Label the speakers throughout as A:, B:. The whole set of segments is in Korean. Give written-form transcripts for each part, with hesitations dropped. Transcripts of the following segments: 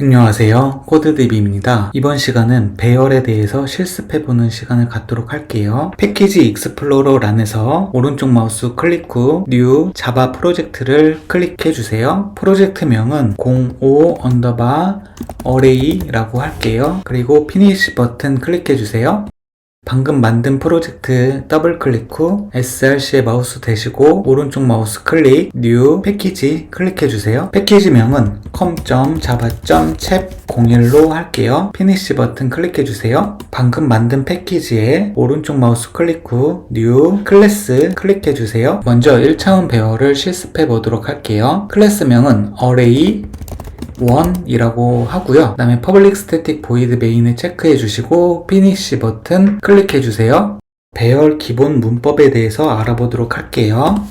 A: 안녕하세요. 코드DB입니다. 이번 시간은 배열에 대해서 실습해보는 시간을 갖도록 할게요. 패키지 익스플로러 란에서 오른쪽 마우스 클릭 후 New 자바 프로젝트를 클릭해주세요. 프로젝트명은 05_array라고 할게요. 그리고 피니시 버튼 클릭해주세요. 방금 만든 프로젝트 더블 클릭 후 src에 마우스 대시고 오른쪽 마우스 클릭 New 패키지 클릭해주세요. 패키지명은 com.java.chep01로 할게요. 피니시 버튼 클릭해주세요. 방금 만든 패키지에 오른쪽 마우스 클릭 후 New 클래스 클릭해주세요. 먼저 1차원 배열을 실습해 보도록 할게요. 클래스명은 array 1이라고 하고요. 그 다음에 public static void main을 체크해 주시고 finish 버튼 클릭해 주세요. 배열 기본 문법에 대해서 알아보도록 할게요.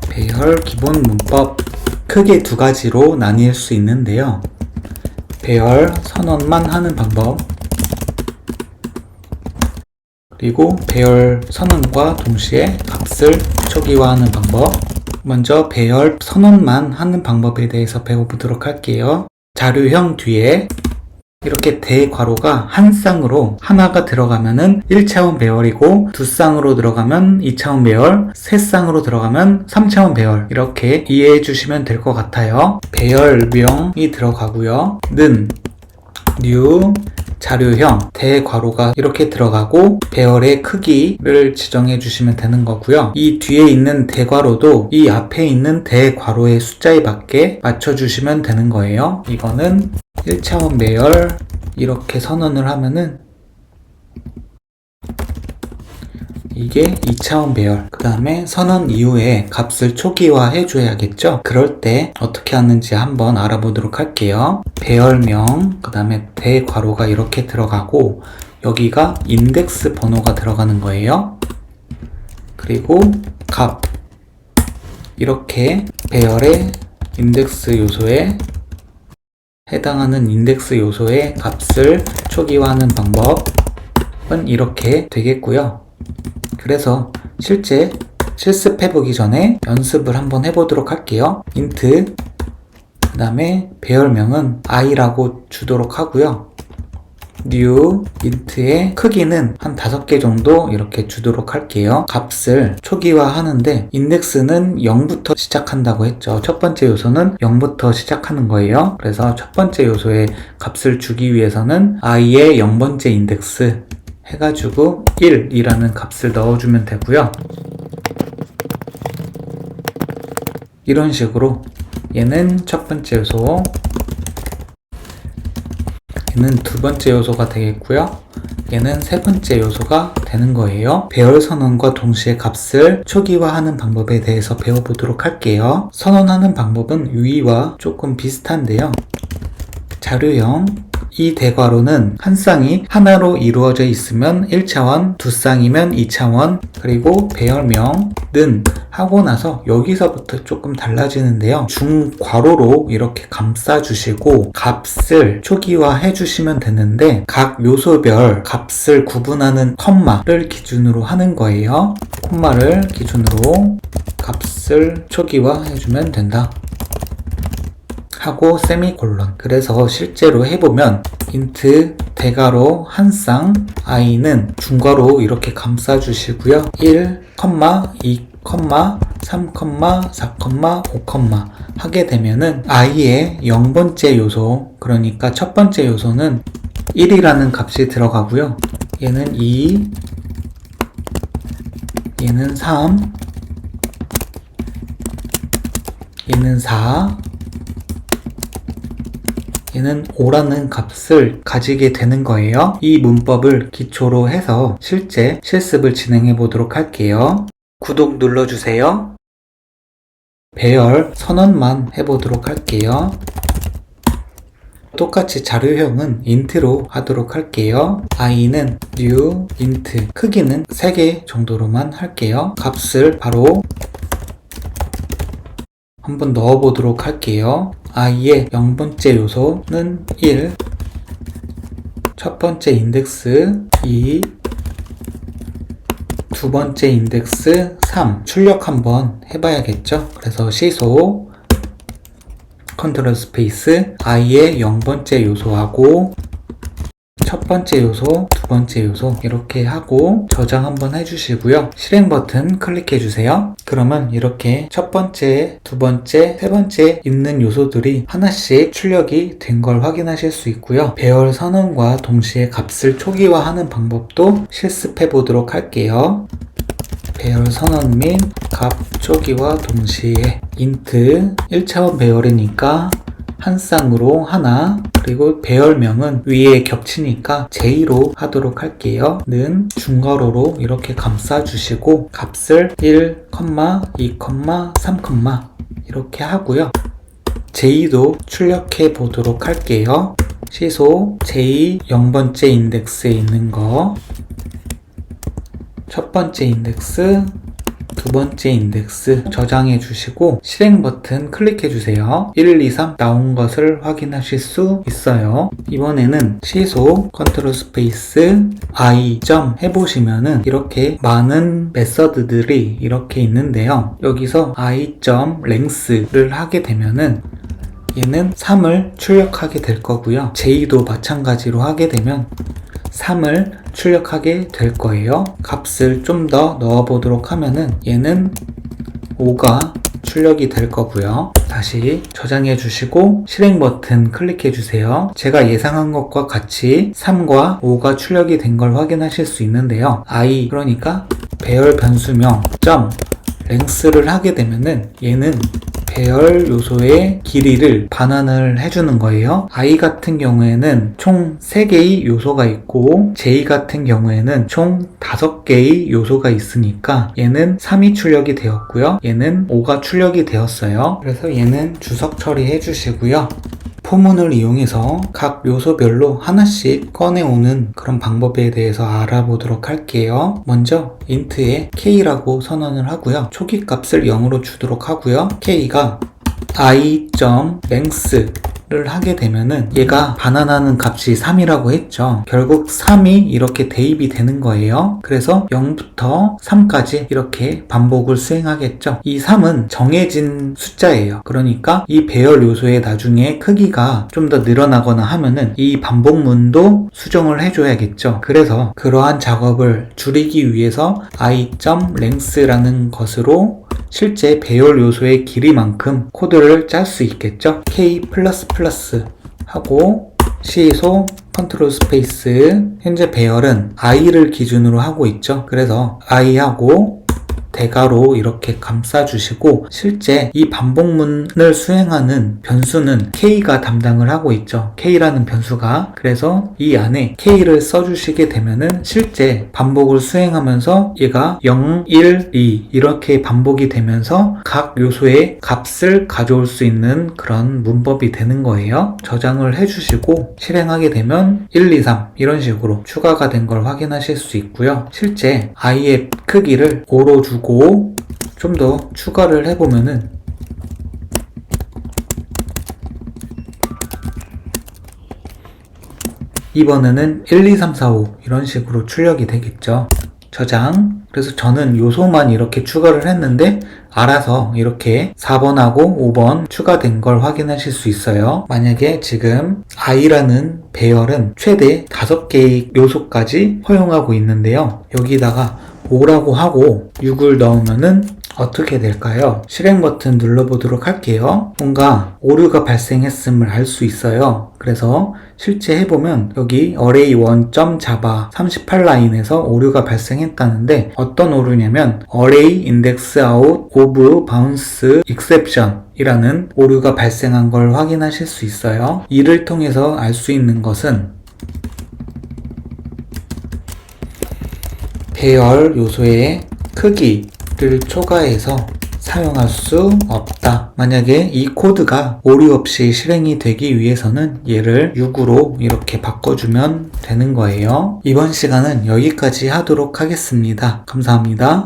A: 배열 기본 문법 크게 두 가지로 나뉠 수 있는데요. 배열 선언만 하는 방법, 그리고 배열 선언과 동시에 값을 초기화하는 방법. 먼저 배열 선언만 하는 방법에 대해서 배워보도록 할게요. 자료형 뒤에 이렇게 대괄호가 한 쌍으로 하나가 들어가면은 1차원 배열이고 두 쌍으로 들어가면 2차원 배열, 세 쌍으로 들어가면 3차원 배열, 이렇게 이해해 주시면 될 것 같아요. 배열명이 들어가고요. 는 new 자료형 대괄호가 이렇게 들어가고 배열의 크기를 지정해 주시면 되는 거고요. 이 뒤에 있는 대괄호도 이 앞에 있는 대괄호의 숫자에 맞게 맞춰 주시면 되는 거예요. 이거는 1차원 배열 이렇게 선언을 하면은 이게 2차원 배열. 그 다음에 선언 이후에 값을 초기화 해줘야겠죠. 그럴 때 어떻게 하는지 한번 알아보도록 할게요. 배열명, 그 다음에 대괄호가 이렇게 들어가고 여기가 인덱스 번호가 들어가는 거예요. 그리고 값, 이렇게 배열의 인덱스 요소에 해당하는 인덱스 요소의 값을 초기화하는 방법은 이렇게 되겠고요. 그래서 실제 실습해보기 전에 연습을 한번 해보도록 할게요. int 그 다음에 배열명은 i라고 주도록 하고요. new int의 크기는 한 5개 정도 이렇게 주도록 할게요. 값을 초기화하는데 인덱스는 0부터 시작한다고 했죠. 첫 번째 요소는 0부터 시작하는 거예요. 그래서 첫 번째 요소의 값을 주기 위해서는 i의 0번째 인덱스 해가지고 1이라는 값을 넣어주면 되고요. 이런 식으로 얘는 첫 번째 요소, 얘는 두 번째 요소가 되겠고요. 얘는 세 번째 요소가 되는 거예요. 배열 선언과 동시에 값을 초기화하는 방법에 대해서 배워보도록 할게요. 선언하는 방법은 위와 조금 비슷한데요. 자료형 이 대괄호는 한 쌍이 하나로 이루어져 있으면 1차원, 두 쌍이면 2차원, 그리고 배열명는 하고 나서 여기서부터 조금 달라지는데요. 중괄호로 이렇게 감싸주시고 값을 초기화 해주시면 되는데 각 요소별 값을 구분하는 컴마를 기준으로 하는 거예요. 콤마를 기준으로 값을 초기화 해주면 된다. 하고 세미콜론. 그래서 실제로 해보면 int 대괄호 한 쌍 i는 중괄호 이렇게 감싸 주시고요. 1, 2, 3, 4, 5 하게 되면은 i의 0번째 요소, 그러니까 첫 번째 요소는 1이라는 값이 들어가고요. 얘는 2, 얘는 3, 얘는 4, 얘는 5라는 값을 가지게 되는 거예요. 이 문법을 기초로 해서 실제 실습을 진행해 보도록 할게요. 구독 눌러주세요. 배열 선언만 해보도록 할게요. 똑같이 자료형은 int로 하도록 할게요. i는 new int, 크기는 3개 정도로만 할게요. 값을 바로 한번 넣어보도록 할게요. i의 0번째 요소는 1, 첫 번째 인덱스 2, 두 번째 인덱스 3. 출력 한번 해봐야겠죠. 그래서 시소 컨트롤 스페이스 i의 0번째 요소하고 첫 번째 요소, 두 번째 요소 이렇게 하고 저장 한번 해주시고요. 실행 버튼 클릭해주세요. 그러면 이렇게 첫 번째, 두 번째, 세 번째 있는 요소들이 하나씩 출력이 된 걸 확인하실 수 있고요. 배열 선언과 동시에 값을 초기화하는 방법도 실습해 보도록 할게요. 배열 선언 및 값 초기화 동시에 int 1차원 배열이니까 한 쌍으로 하나, 그리고 배열명은 위에 겹치니까 J로 하도록 할게요. 는 중괄호로 이렇게 감싸주시고 값을 1, 2, 3, 이렇게 하고요. J도 출력해 보도록 할게요. 시소 J 0번째 인덱스에 있는 거, 첫 번째 인덱스, 두 번째 인덱스 저장해 주시고 실행 버튼 클릭해 주세요. 1, 2, 3 나온 것을 확인하실 수 있어요. 이번에는 시소 컨트롤 스페이스 i 점 해보시면은 이렇게 많은 메서드들이 이렇게 있는데요. 여기서 i 점 length를 하게 되면은 얘는 3을 출력하게 될 거고요. j도 마찬가지로 하게 되면 3을 출력하게 될 거예요. 값을 좀 더 넣어 보도록 하면은 얘는 5가 출력이 될 거고요. 다시 저장해 주시고 실행 버튼 클릭해 주세요. 제가 예상한 것과 같이 3과 5가 출력이 된 걸 확인하실 수 있는데요. i 그러니까 배열 변수명 점 length를 하게 되면은 얘는 배열 요소의 길이를 반환을 해주는 거예요. i 같은 경우에는 총 3개의 요소가 있고 j 같은 경우에는 총 5개의 요소가 있으니까 얘는 3이 출력이 되었고요. 얘는 5가 출력이 되었어요. 그래서 얘는 주석 처리해 주시고요. 포문을 이용해서 각 요소별로 하나씩 꺼내오는 그런 방법에 대해서 알아보도록 할게요. 먼저 int에 k라고 선언을 하고요. 초기 값을 0으로 주도록 하고요. k가 i.length를 하게 되면은 얘가 반환하는 값이 3이라고 했죠. 결국 3이 이렇게 대입이 되는 거예요. 그래서 0부터 3까지 이렇게 반복을 수행하겠죠. 이 3은 정해진 숫자예요. 그러니까 이 배열 요소의 나중에 크기가 좀 더 늘어나거나 하면은 이 반복문도 수정을 해줘야겠죠. 그래서 그러한 작업을 줄이기 위해서 i.length라는 것으로 실제 배열 요소의 길이만큼 코드를 짤 수 있겠죠. k++ 하고 시소 컨트롤 스페이스 현재 배열은 i를 기준으로 하고 있죠. 그래서 i하고 대괄호 이렇게 감싸주시고 실제 이 반복문을 수행하는 변수는 k가 담당을 하고 있죠. k라는 변수가. 그래서 이 안에 k를 써주시게 되면은 실제 반복을 수행하면서 얘가 0, 1, 2 이렇게 반복이 되면서 각 요소의 값을 가져올 수 있는 그런 문법이 되는 거예요. 저장을 해주시고 실행하게 되면 1, 2, 3 이런 식으로 추가가 된 걸 확인하실 수 있고요. 실제 i의 크기를 5로 주고 좀 더 추가를 해보면은 이번에는 1, 2, 3, 4, 5 이런 식으로 출력이 되겠죠. 저장. 그래서 저는 요소만 이렇게 추가를 했는데 알아서 이렇게 4번하고 5번 추가된 걸 확인하실 수 있어요. 만약에 지금 i라는 배열은 최대 5개의 요소까지 허용하고 있는데요. 여기다가 5라고 하고 6을 넣으면은 어떻게 될까요? 실행 버튼 눌러보도록 할게요. 뭔가 오류가 발생했음을 알 수 있어요. 그래서 실제 해보면 여기 array1.java 38라인에서 오류가 발생했다는데 어떤 오류냐면 array index out of bounds exception 이라는 오류가 발생한 걸 확인하실 수 있어요. 이를 통해서 알 수 있는 것은 배열 요소의 크기를 초과해서 사용할 수 없다. 만약에 이 코드가 오류 없이 실행이 되기 위해서는 얘를 6으로 이렇게 바꿔주면 되는 거예요. 이번 시간은 여기까지 하도록 하겠습니다. 감사합니다.